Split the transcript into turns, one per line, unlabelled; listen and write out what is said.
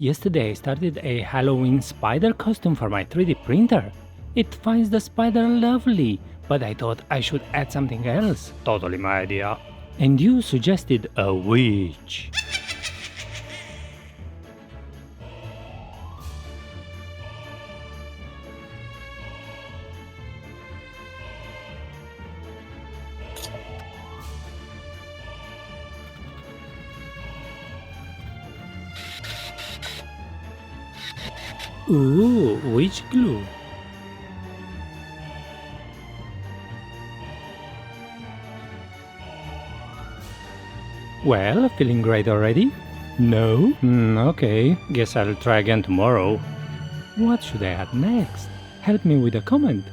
Yesterday I started a Halloween spider costume for my 3D printer. It finds the spider lovely, but I thought I should add something else. Totally my idea. And you suggested a witch. Ooh, witch glue. Well, feeling great already? No? Okay, guess I'll try again tomorrow. What should I add next? Help me with a comment.